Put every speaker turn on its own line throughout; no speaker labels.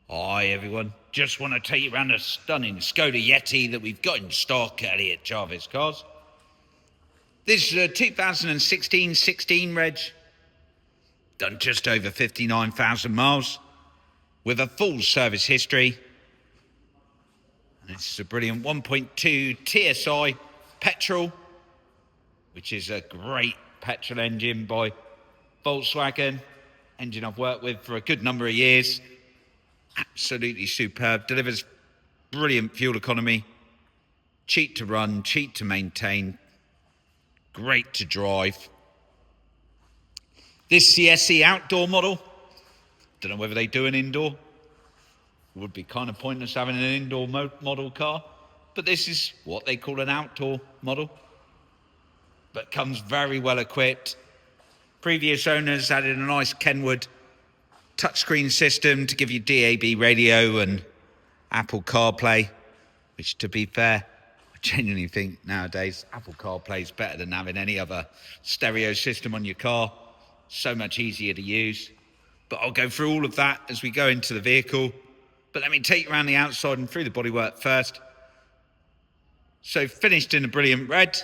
Hi everyone, just want to take you around a stunning Skoda Yeti that we've got in stock at Elliot Jarvis Cars. This is a 2016 reg, done just over 59,000 miles, with a full service history. And this is a brilliant 1.2 TSI petrol, which is a great petrol engine by Volkswagen, engine I've worked with for a good number of years. Absolutely superb, delivers brilliant fuel economy, cheap to run, cheap to maintain, great to drive. This CSE outdoor model, don't know whether they do an indoor. It would be kind of pointless having an indoor model car, but this is what they call an outdoor model, but comes very well equipped. Previous owners added a nice Kenwood touchscreen system to give you DAB radio and Apple CarPlay, which, to be fair, I genuinely think nowadays Apple CarPlay is better than having any other stereo system on your car. So much easier to use. But I'll go through all of that as we go into the vehicle. But let me take you around the outside and through the bodywork first. So finished in a brilliant red.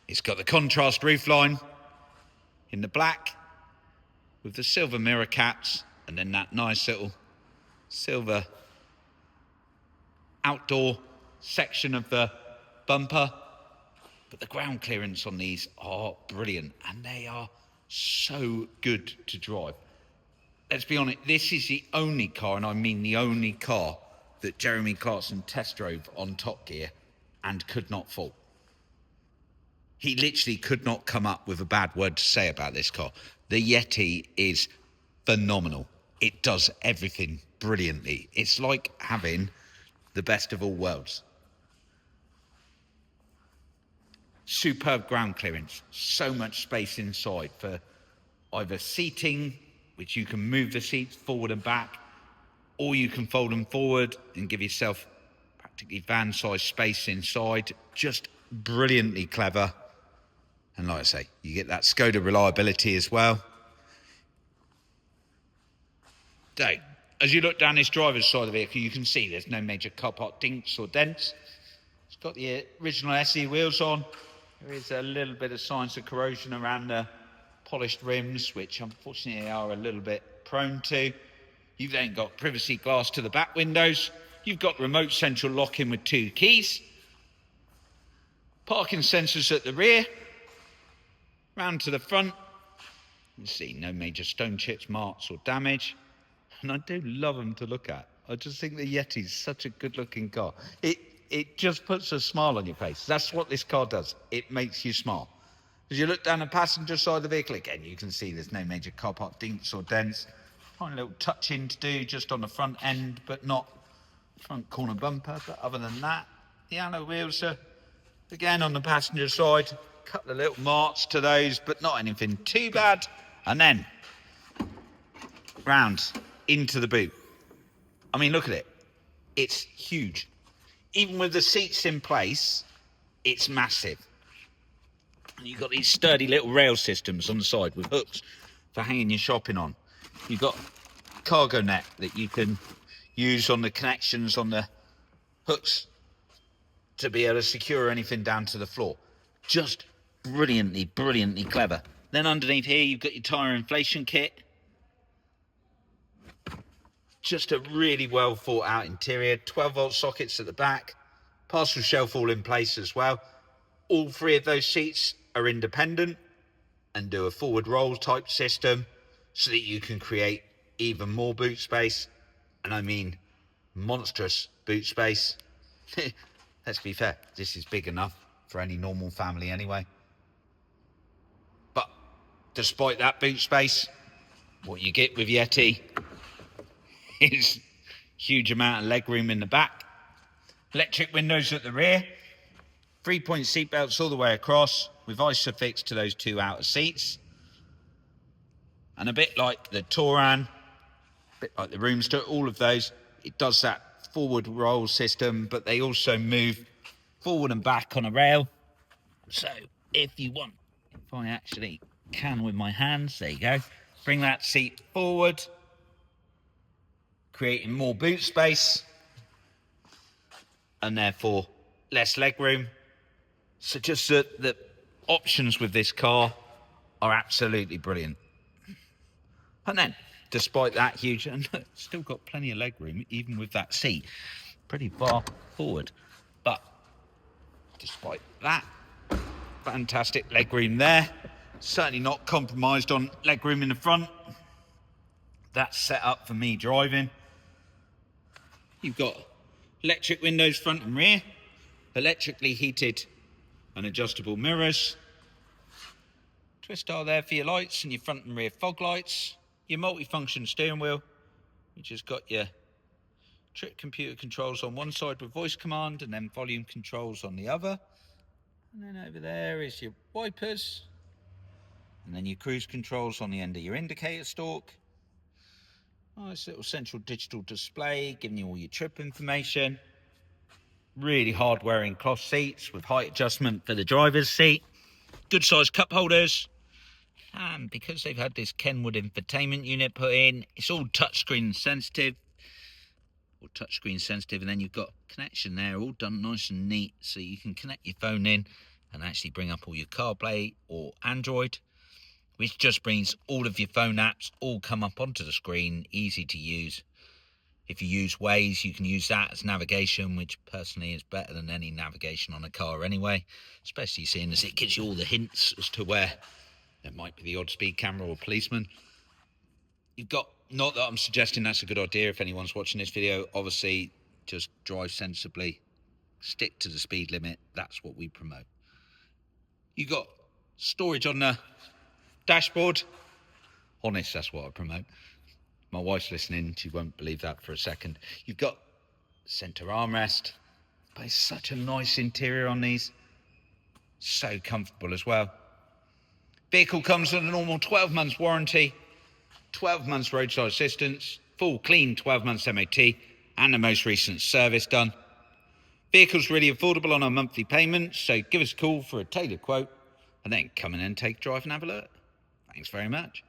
It's got the contrast roofline in the black with the silver mirror caps, and then that nice little silver outdoor section of the bumper. But the ground clearance on these are brilliant, and they are so good to drive. Let's be honest, this is the only car, and I mean the only car, that Jeremy Clarkson test drove on Top Gear and could not fault. He literally could not come up with a bad word to say about this car. The Yeti is phenomenal. It does everything brilliantly. It's like having the best of all worlds. Superb ground clearance, so much space inside for either seating, which you can move the seats forward and back, or you can fold them forward and give yourself practically van-sized space inside. Just brilliantly clever. And like I say, you get that Skoda reliability as well. So, as you look down this driver's side of the vehicle, you can see there's no major car park dinks or dents. It's got the original SE wheels on. There is a little bit of signs of corrosion around the polished rims, which unfortunately are a little bit prone to. You've then got privacy glass to the back windows. You've got remote central lock-in with 2 keys. Parking sensors at the rear. Round to the front. You see no major stone chips, marks or damage. And I do love them to look at. I just think the Yeti's such a good-looking car. It just puts a smile on your face. That's what this car does. It makes you smile. As you look down the passenger side of the vehicle, again, you can see there's no major car park dinks or dents. Tiny little touch-in to do just on the front end, but not front corner bumper. But other than that, the alloy wheels are, again, on the passenger side. A couple of little marks to those, but not anything too bad. And then, round into the boot. I mean, look at it. It's huge. Even with the seats in place, it's massive. And you've got these sturdy little rail systems on the side with hooks for hanging your shopping on. You've got cargo net that you can use on the connections on the hooks to be able to secure anything down to the floor. Just brilliantly clever. Then underneath here, you've got your tyre inflation kit. Just a really well thought out interior. 12-volt sockets at the back. Parcel shelf all in place as well. All 3 of those seats are independent and do a forward roll type system so that you can create even more boot space. And I mean monstrous boot space. Let's be fair, this is big enough for any normal family anyway. But despite that boot space, what you get with Yeti is huge amount of leg room in the back. Electric windows at the rear. 3-point seat belts all the way across with Isofix to those 2 outer seats. And a bit like the Touran, a bit like the Roomster, all of those, it does that forward roll system, but they also move forward and back on a rail. So if you want, if I actually can with my hands, there you go, bring that seat forward. creating more boot space and therefore less legroom. So just the options with this car are absolutely brilliant. And then, despite that huge, and still got plenty of legroom, even with that seat, pretty far forward. But despite that, fantastic legroom there. Certainly not compromised on legroom in the front. That's set up for me driving. You've got electric windows front and rear, electrically heated and adjustable mirrors, twist dial there for your lights and your front and rear fog lights, your multi-function steering wheel. You just got your trip computer controls on one side with voice command and then volume controls on the other. And then over there is your wipers, and then your cruise controls on the end of your indicator stalk. Nice little central digital display giving you all your trip information. Really hard wearing cloth seats with height adjustment for the driver's seat. Good sized cup holders. And because they've had this Kenwood infotainment unit put in, it's all touchscreen sensitive. And then you've got connection there, all done nice and neat, so you can connect your phone in and actually bring up all your CarPlay or Android, which just brings all of your phone apps all come up onto the screen, easy to use. If you use Waze, you can use that as navigation, which personally is better than any navigation on a car anyway, especially seeing as it gives you all the hints as to where there might be the odd speed camera or policeman. You've got, not that I'm suggesting that's a good idea if anyone's watching this video, obviously just drive sensibly, stick to the speed limit, that's what we promote. You've got storage on the dashboard, honest, that's what I promote. My wife's listening, she won't believe that for a second. You've got centre armrest, but it's such a nice interior on these, so comfortable as well. Vehicle comes with a normal 12 months warranty, 12 months roadside assistance, full clean 12 months MOT, and the most recent service done. Vehicle's really affordable on our monthly payments, so give us a call for a tailored quote, and then come in and take a drive and have a look. Thanks very much.